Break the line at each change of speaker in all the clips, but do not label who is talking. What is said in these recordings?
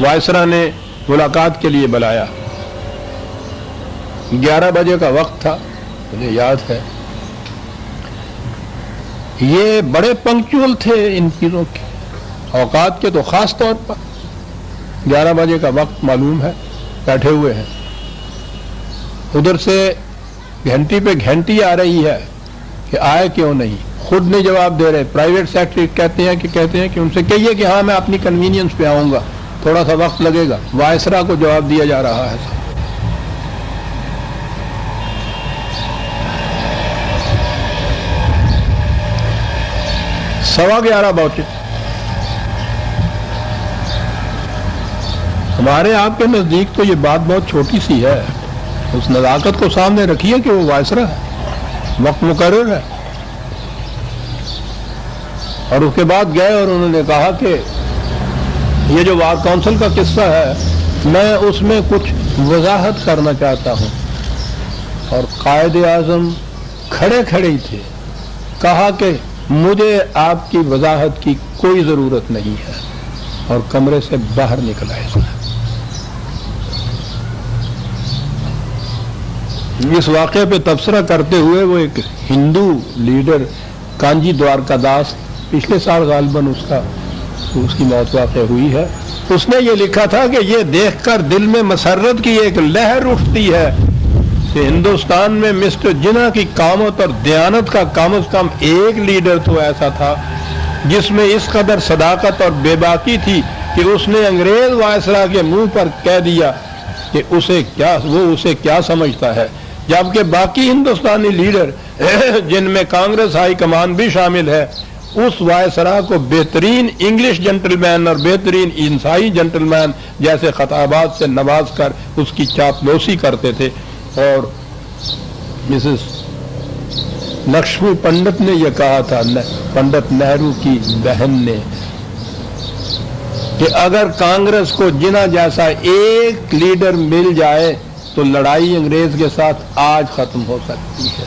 وائسرا نے ملاقات کے لیے بلایا. 11 بجے کا وقت تھا, مجھے یاد ہے. یہ بڑے پنکچول تھے ان چیزوں کے, اوقات کے تو خاص طور پر. 11 بجے کا وقت معلوم ہے, بیٹھے ہوئے ہیں. ادھر سے گھنٹی پہ گھنٹی آ رہی ہے کہ آئے کیوں نہیں. خود نہیں جواب دے رہے. پرائیویٹ سیکرٹری کہتے ہیں کہ ان سے کہیے کہ ہاں میں اپنی کنوینئنس پہ آؤں گا, تھوڑا سا وقت لگے گا. وائسرا کو جواب دیا جا رہا ہے. 11:15 پہنچے. ہمارے آپ کے نزدیک تو یہ بات بہت چھوٹی سی ہے. اس نزاکت کو سامنے رکھیے کہ وہ وائسرا ہے, وقت مقرر ہے. اور اس کے بعد گئے اور انہوں نے کہا کہ یہ جو وار کونسل کا قصہ ہے میں اس میں کچھ وضاحت کرنا چاہتا ہوں. اور قائد اعظم کھڑے ہی تھے. کہا کہ مجھے آپ کی وضاحت کی کوئی ضرورت نہیں ہے, اور کمرے سے باہر نکل آئے. اس واقعے پہ تبصرہ کرتے ہوئے وہ ایک ہندو لیڈر کانجی دوارکا داس, پچھلے سال غالباً اس کی موت واقع ہوئی ہے, اس نے یہ لکھا تھا کہ یہ دیکھ کر دل میں مسرت کی ایک لہر اٹھتی ہے کہ ہندوستان میں مسٹر جناح کی قامت اور دیانت کا کم از کم ایک لیڈر تو ایسا تھا جس میں اس قدر صداقت اور بے باکی تھی کہ اس نے انگریز وائسرا کے منہ پر کہہ دیا کہ وہ اسے کیا سمجھتا ہے, جبکہ باقی ہندوستانی لیڈر جن میں کانگریس ہائی کمان بھی شامل ہے اس وائسرا کو بہترین انگلش جنٹل مین اور بہترین عیسائی جنٹل مین جیسے خطابات سے نواز کر اس کی چاپلوسی کرتے تھے. اور مسز لکشمی پنڈت نے یہ کہا تھا, پنڈت نہرو کی بہن نے, کہ اگر کانگریس کو جناح جیسا ایک لیڈر مل جائے تو لڑائی انگریز کے ساتھ آج ختم ہو سکتی ہے.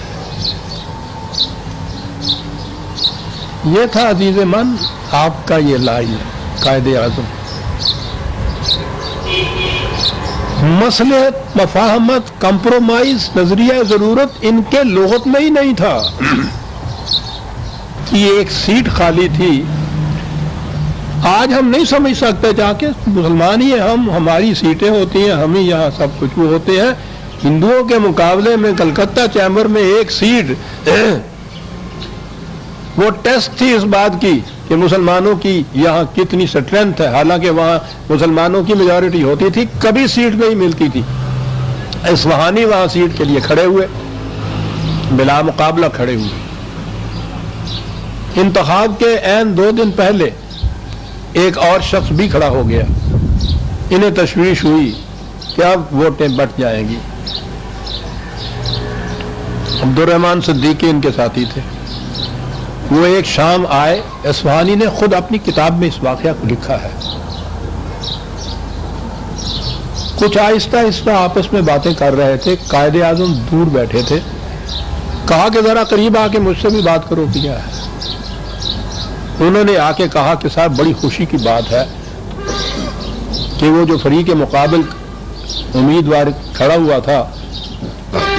یہ تھا عزیز من آپ کا یہ لائن قائد اعظم. مصلحت, مفاہمت, کمپرومائز, نظریہ ضرورت ان کے لغت میں ہی نہیں تھا. یہ ایک سیٹ خالی تھی. آج ہم نہیں سمجھ سکتے, جا کے مسلمان ہی ہیں ہماری سیٹیں ہوتی ہیں, ہم ہی یہاں سب کچھ وہ ہوتے ہیں. ہندوؤں کے مقابلے میں کلکتہ چیمبر میں ایک سیٹ وہ ٹیسٹ تھی اس بات کی کہ مسلمانوں کی یہاں کتنی اسٹرینتھ ہے. حالانکہ وہاں مسلمانوں کی میجورٹی ہوتی تھی, کبھی سیٹ نہیں ملتی تھی. اصفہانی وہاں سیٹ کے لیے کھڑے ہوئے, بلا مقابلہ کھڑے ہوئے. انتخاب کے عین 2 دن پہلے ایک اور شخص بھی کھڑا ہو گیا. انہیں تشویش ہوئی کہ اب ووٹیں بٹ جائیں گی. عبدالرحمان صدیقی ان کے ساتھی تھے. وہ ایک شام آئے. اصفہانی نے خود اپنی کتاب میں اس واقعہ کو لکھا ہے. کچھ آہستہ آہستہ آپس میں باتیں کر رہے تھے. قائد اعظم دور بیٹھے تھے. کہا کہ ذرا قریب آ کے مجھ سے بھی بات کرو. کیا ہے؟ انہوں نے آ کے کہا کہ صاحب بڑی خوشی کی بات ہے کہ وہ جو فریق مقابل امیدوار کھڑا ہوا تھا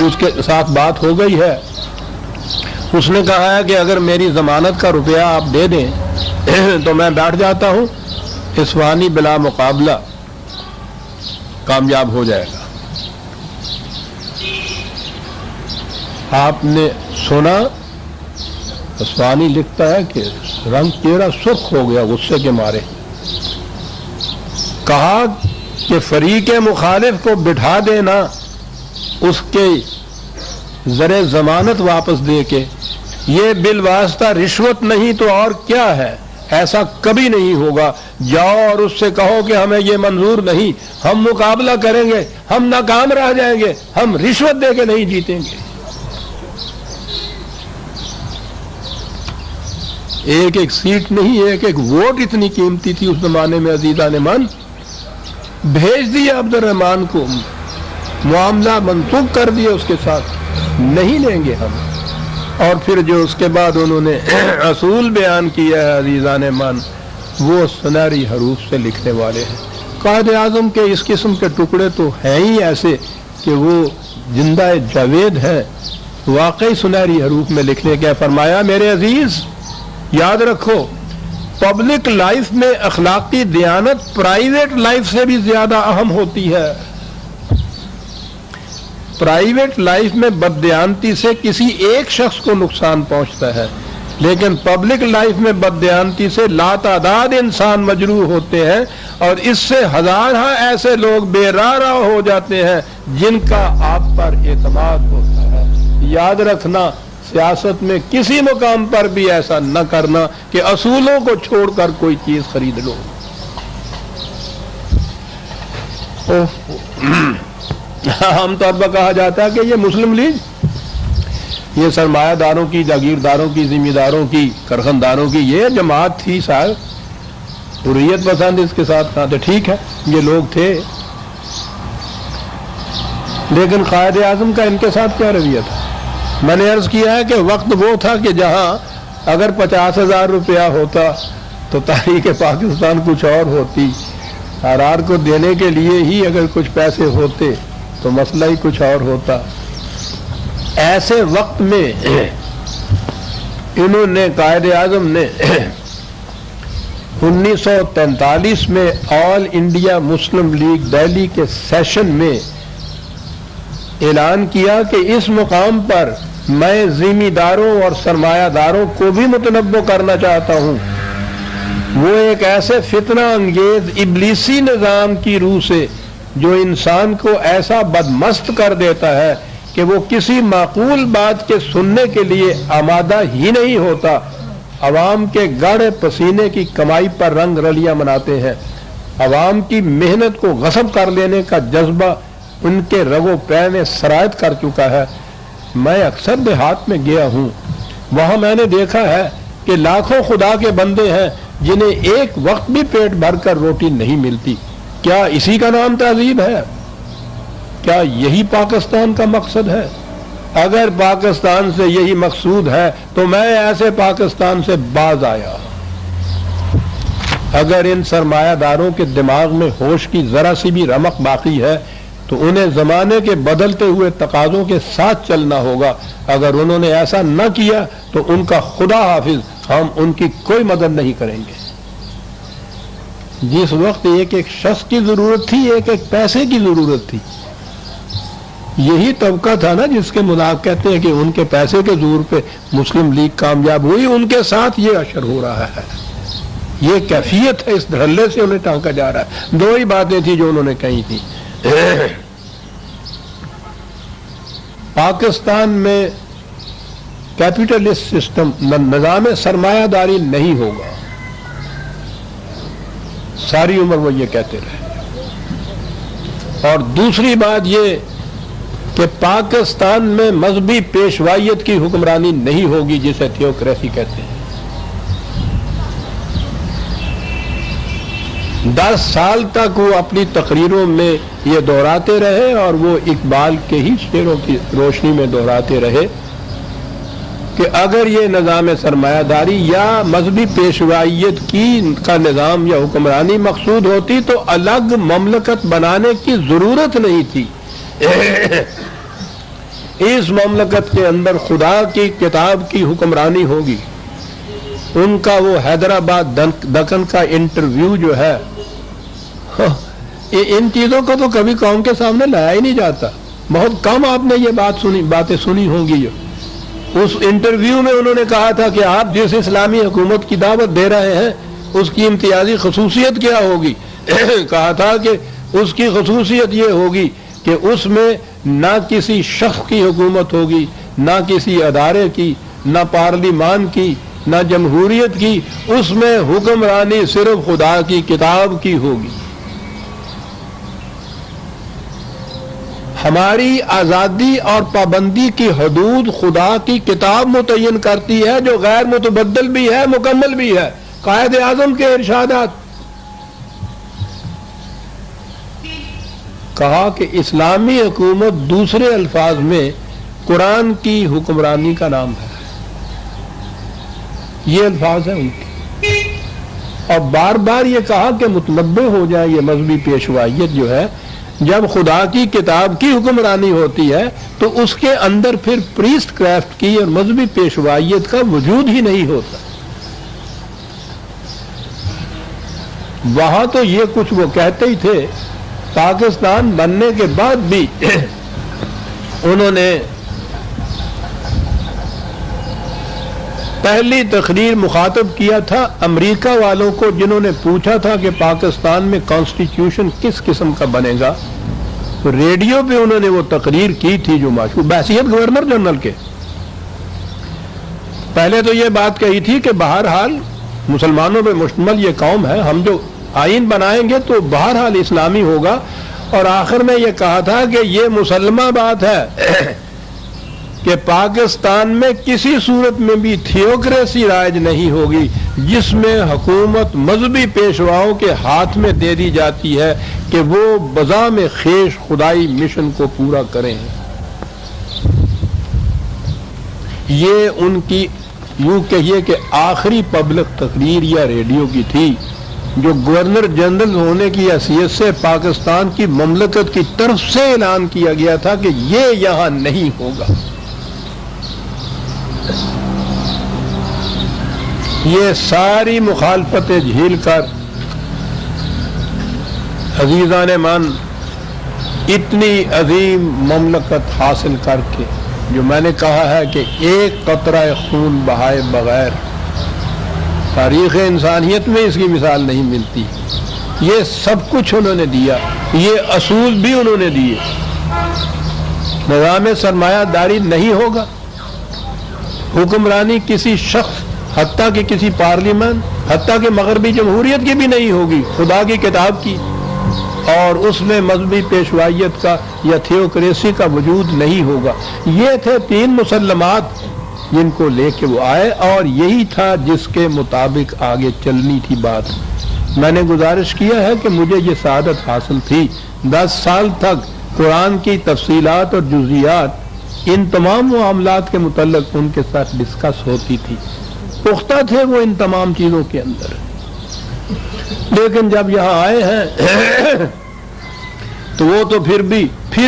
اس کے ساتھ بات ہو گئی ہے. اس نے کہا ہے کہ اگر میری ضمانت کا روپیہ آپ دے دیں تو میں بیٹھ جاتا ہوں. اصفہانی بلا مقابلہ کامیاب ہو جائے گا. آپ نے سنا, اصفہانی لکھتا ہے کہ رنگ چہرہ سرخ ہو گیا غصے کے مارے. کہا کہ فریق مخالف کو بٹھا دینا اس کے زر ضمانت واپس دے کے, یہ بالواسطہ رشوت نہیں تو اور کیا ہے. ایسا کبھی نہیں ہوگا. جاؤ اور اس سے کہو کہ ہمیں یہ منظور نہیں, ہم مقابلہ کریں گے, ہم ناکام رہ جائیں گے, ہم رشوت دے کے نہیں جیتیں گے. ایک ایک سیٹ نہیں, ایک ایک ووٹ اتنی قیمتی تھی اس زمانے میں. عزیزان من, بھیج دیا عبدالرحمان کو, معاملہ منسوخ کر دیا اس کے ساتھ, نہیں لیں گے ہم. اور پھر جو اس کے بعد انہوں نے اصول بیان کیا ہے عزیزان من, وہ سنہری حروف سے لکھنے والے ہیں. قائد اعظم کے اس قسم کے ٹکڑے تو ہیں ہی ایسے کہ وہ زندہ جاوید ہے، واقعی سنہری حروف میں لکھنے کے فرمایا میرے عزیز یاد رکھو پبلک لائف میں اخلاقی دیانت پرائیویٹ لائف سے بھی زیادہ اہم ہوتی ہے۔ پرائیویٹ لائف میں بددیانتی سے کسی ایک شخص کو نقصان پہنچتا ہے، لیکن پبلک لائف میں بددیانتی سے لاتعداد انسان مجروح ہوتے ہیں، اور اس سے ہزارہ ایسے لوگ بے راہ ہو جاتے ہیں جن کا آپ پر اعتماد ہوتا ہے۔ یاد رکھنا سیاست میں کسی مقام پر بھی ایسا نہ کرنا کہ اصولوں کو چھوڑ کر کوئی چیز خرید لو۔ عام طور پر کہا جاتا ہے کہ یہ مسلم لیگ، یہ سرمایہ داروں کی، جاگیرداروں کی، ذمہ داروں کی، کارخانداروں کی یہ جماعت تھی صاحب، حریت پسند اس کے ساتھ کہاں تھے؟ ٹھیک ہے یہ لوگ تھے، لیکن قائد اعظم کا ان کے ساتھ کیا رویہ تھا؟ میں نے عرض کیا ہے کہ وقت وہ تھا کہ جہاں اگر 50,000 روپیہ ہوتا تو تحریک پاکستان کچھ اور ہوتی، آرآر کو دینے کے لیے ہی اگر کچھ پیسے ہوتے تو مسئلہ ہی کچھ اور ہوتا۔ ایسے وقت میں انہوں نے قائد اعظم نے 1943 میں آل انڈیا مسلم لیگ دہلی کے سیشن میں اعلان کیا کہ اس مقام پر میں ذمہ داروں اور سرمایہ داروں کو بھی متنبع کرنا چاہتا ہوں۔ وہ ایک ایسے فتنہ انگیز ابلیسی نظام کی روح سے جو انسان کو ایسا بدمست کر دیتا ہے کہ وہ کسی معقول بات کے سننے کے لیے آمادہ ہی نہیں ہوتا، عوام کے گاڑے پسینے کی کمائی پر رنگ رلیاں مناتے ہیں، عوام کی محنت کو غصب کر لینے کا جذبہ ان کے رگو پے میں سرایت کر چکا ہے۔ میں اکثر دیہات میں گیا ہوں، وہاں میں نے دیکھا ہے کہ لاکھوں خدا کے بندے ہیں جنہیں ایک وقت بھی پیٹ بھر کر روٹی نہیں ملتی۔ کیا اسی کا نام تہذیب ہے؟ کیا یہی پاکستان کا مقصد ہے؟ اگر پاکستان سے یہی مقصود ہے تو میں ایسے پاکستان سے باز آیا۔ اگر ان سرمایہ داروں کے دماغ میں ہوش کی ذرا سی بھی رمق باقی ہے تو انہیں زمانے کے بدلتے ہوئے تقاضوں کے ساتھ چلنا ہوگا۔ اگر انہوں نے ایسا نہ کیا تو ان کا خدا حافظ، ہم ان کی کوئی مدد نہیں کریں گے۔ جس وقت ایک ایک شخص کی ضرورت تھی، ایک ایک پیسے کی ضرورت تھی، یہی طبقہ تھا نا جس کے مذاق کہتے ہیں کہ ان کے پیسے کے زور پہ مسلم لیگ کامیاب ہوئی، ان کے ساتھ یہ اشر ہو رہا ہے، یہ کیفیت ہے، اس دھڑلے سے انہیں ٹانکا جا رہا ہے۔ دو ہی باتیں تھی جو انہوں نے کہی تھی، پاکستان میں کیپٹلسٹ سسٹم، نظام سرمایہ داری نہیں ہوگا، ساری عمر وہ یہ کہتے رہے۔ اور دوسری بات یہ کہ پاکستان میں مذہبی پیشوائیت کی حکمرانی نہیں ہوگی جسے تھیوکریسی کہتے ہیں۔ 10 سال تک وہ اپنی تقریروں میں یہ دہراتے رہے، اور وہ اقبال کے ہی شعروں کی روشنی میں دہراتے رہے کہ اگر یہ نظام سرمایہ داری یا مذہبی پیشوائیت کا نظام یا حکمرانی مقصود ہوتی تو الگ مملکت بنانے کی ضرورت نہیں تھی۔ اس مملکت کے اندر خدا کی کتاب کی حکمرانی ہوگی۔ ان کا وہ حیدرآباد دکن کا انٹرویو جو ہے، ان چیزوں کو تو کبھی قوم کے سامنے لایا ہی نہیں جاتا، بہت کم آپ نے یہ باتیں سنی ہوں گی۔ اس انٹرویو میں انہوں نے کہا تھا کہ آپ جس اسلامی حکومت کی دعوت دے رہے ہیں اس کی امتیازی خصوصیت کیا ہوگی؟ کہا تھا کہ اس کی خصوصیت یہ ہوگی کہ اس میں نہ کسی شخص کی حکومت ہوگی، نہ کسی ادارے کی، نہ پارلیمان کی، نہ جمہوریت کی، اس میں حکمرانی صرف خدا کی کتاب کی ہوگی۔ ہماری آزادی اور پابندی کی حدود خدا کی کتاب متعین کرتی ہے، جو غیر متبدل بھی ہے، مکمل بھی ہے۔ قائد اعظم کے ارشادات، کہا کہ اسلامی حکومت دوسرے الفاظ میں قرآن کی حکمرانی کا نام ہے، یہ الفاظ ہیں ان کے۔ اور بار بار یہ کہا کہ متنبع ہو جائے یہ مذہبی پیشوائیت جو ہے، جب خدا کی کتاب کی حکمرانی ہوتی ہے تو اس کے اندر پھر پریسٹ کرافٹ کی اور مذہبی پیشوائیت کا وجود ہی نہیں ہوتا۔ وہاں تو یہ کچھ وہ کہتے ہی تھے، پاکستان بننے کے بعد بھی انہوں نے پہلی تقریر مخاطب کیا تھا امریکہ والوں کو، جنہوں نے پوچھا تھا کہ پاکستان میں کانسٹیٹیوشن کس قسم کا بنے گا، تو ریڈیو پہ انہوں نے وہ تقریر کی تھی جو مشہور بحیثیت گورنر جنرل کے۔ پہلے تو یہ بات کہی تھی کہ بہرحال مسلمانوں پہ مشتمل یہ قوم ہے، ہم جو آئین بنائیں گے تو بہرحال اسلامی ہوگا، اور آخر میں یہ کہا تھا کہ یہ مسلمہ بات ہے کہ پاکستان میں کسی صورت میں بھی تھیوکریسی رائج نہیں ہوگی جس میں حکومت مذہبی پیشواؤں کے ہاتھ میں دے دی جاتی ہے کہ وہ بزام خیش خدائی مشن کو پورا کریں۔ یہ ان کی یوں کہیے کہ آخری پبلک تقریر یا ریڈیو کی تھی جو گورنر جنرل ہونے کی حیثیت سے پاکستان کی مملکت کی طرف سے اعلان کیا گیا تھا کہ یہ یہاں نہیں ہوگا۔ یہ ساری مخالفتیں جھیل کر عزیزان من اتنی عظیم مملکت حاصل کر کے، جو میں نے کہا ہے کہ ایک قطرہ خون بہائے بغیر تاریخ انسانیت میں اس کی مثال نہیں ملتی، یہ سب کچھ انہوں نے دیا، یہ اصول بھی انہوں نے دیے۔ نظام سرمایہ داری نہیں ہوگا، حکمرانی کسی شخص حتیٰ کہ کسی پارلیمان، حتیٰ کہ مغربی جمہوریت کی بھی نہیں ہوگی، خدا کی کتاب کی، اور اس میں مذہبی پیشوائیت کا یا تھیوکریسی کا وجود نہیں ہوگا۔ یہ تھے تین مسلمات جن کو لے کے وہ آئے، اور یہی تھا جس کے مطابق آگے چلنی تھی بات۔ میں نے گزارش کیا ہے کہ مجھے یہ سعادت حاصل تھی، 10 سال تک قرآن کی تفصیلات اور جزیات ان تمام معاملات کے متعلق ان کے ساتھ ڈسکس ہوتی تھی، پختہ تھے وہ ان تمام چیزوں کے اندر۔ لیکن جب یہاں آئے ہیں تو وہ تو پھر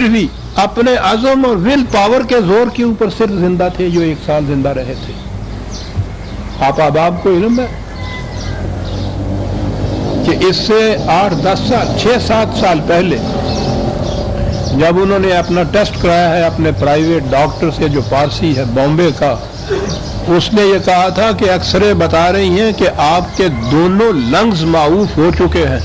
بھی اپنے عزم اور ول پاور کے زور کے اوپر صرف زندہ تھے، جو 1 سال زندہ رہے تھے۔ آپ احباب کو علم ہے کہ اس سے 8-10 سال 6-7 سال پہلے جب انہوں نے اپنا ٹیسٹ کرایا ہے اپنے پرائیویٹ ڈاکٹر سے جو پارسی ہے بامبے کا، اس نے یہ کہا تھا کہ ایکس-رے بتا رہی ہیں کہ آپ کے دونوں لنگز معوف ہو چکے ہیں،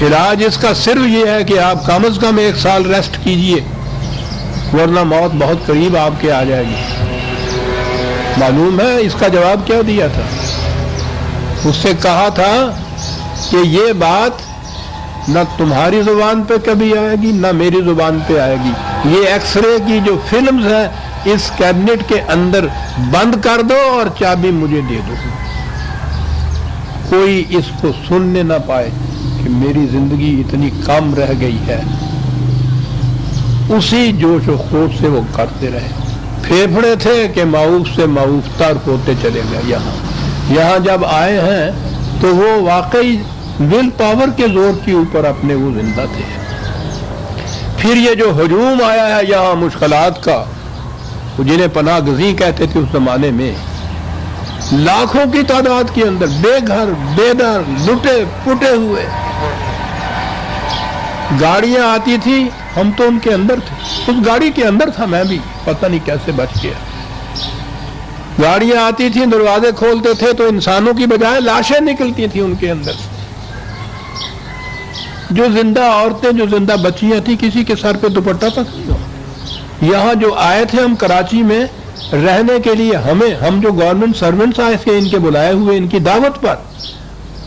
علاج اس کا صرف یہ ہے کہ آپ کم از کم 1 سال ریسٹ کیجئے، ورنہ موت بہت قریب آپ کے آ جائے گی۔ معلوم ہے اس کا جواب کیا دیا تھا؟ اس سے کہا تھا کہ یہ بات نہ تمہاری زبان پہ کبھی آئے گی نہ میری زبان پہ آئے گی، یہ ایکس رے کی جو فلمز ہیں اس کیبنٹ کے اندر بند کر دو اور چابی مجھے دے دو، کوئی اس کو سننے نہ پائے کہ میری زندگی اتنی کم رہ گئی ہے۔ اسی جوش و خروش سے وہ کرتے رہے، پھیپھڑے تھے کہ معروف سے معروف تر ہوتے چلے گئے۔ یہاں جب آئے ہیں تو وہ واقعی ول پاور کے زور کے اوپر اپنے وہ زندہ تھے۔ پھر یہ جو ہجوم آیا ہے یہاں مشکلات کا، جنہیں پناہ گزیں کہتے تھے اس زمانے میں، لاکھوں کی تعداد کے اندر بے گھر بے در لٹے پٹے ہوئے، گاڑیاں آتی تھی، ہم تو ان کے اندر تھے، اس گاڑی کے اندر تھا میں بھی، پتہ نہیں کیسے بچ گیا۔ گاڑیاں آتی تھیں، دروازے کھولتے تھے تو انسانوں کی بجائے لاشیں نکلتی تھیں ان کے اندر سے۔ جو زندہ عورتیں، جو زندہ بچیاں تھیں، کسی کے سر پہ دوپٹہ تک نہیں ہوا۔ یہاں جو آئے تھے ہم کراچی میں رہنے کے لیے، ہم جو گورنمنٹ سرونٹس آئے تھے ان کے بلائے ہوئے، ان کی دعوت پر،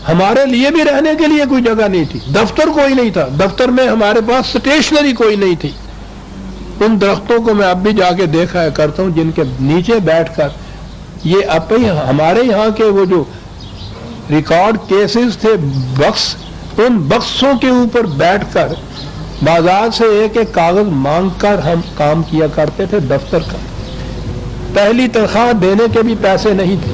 ہمارے لیے بھی رہنے کے لیے کوئی جگہ نہیں تھی، دفتر کوئی نہیں تھا، دفتر میں ہمارے پاس اسٹیشنری کوئی نہیں تھی۔ ان درختوں کو میں اب بھی جا کے دیکھا کرتا ہوں جن کے نیچے بیٹھ کر یہ اب ہمارے یہاں کے وہ جو ریکارڈ کیسز تھے بکس، ان بکسوں کے اوپر بیٹھ کر بازار سے ایک ایک کاغذ مانگ کر ہم کام کیا کرتے تھے دفتر کا۔ پہلی تنخواہ دینے کے بھی پیسے نہیں تھے،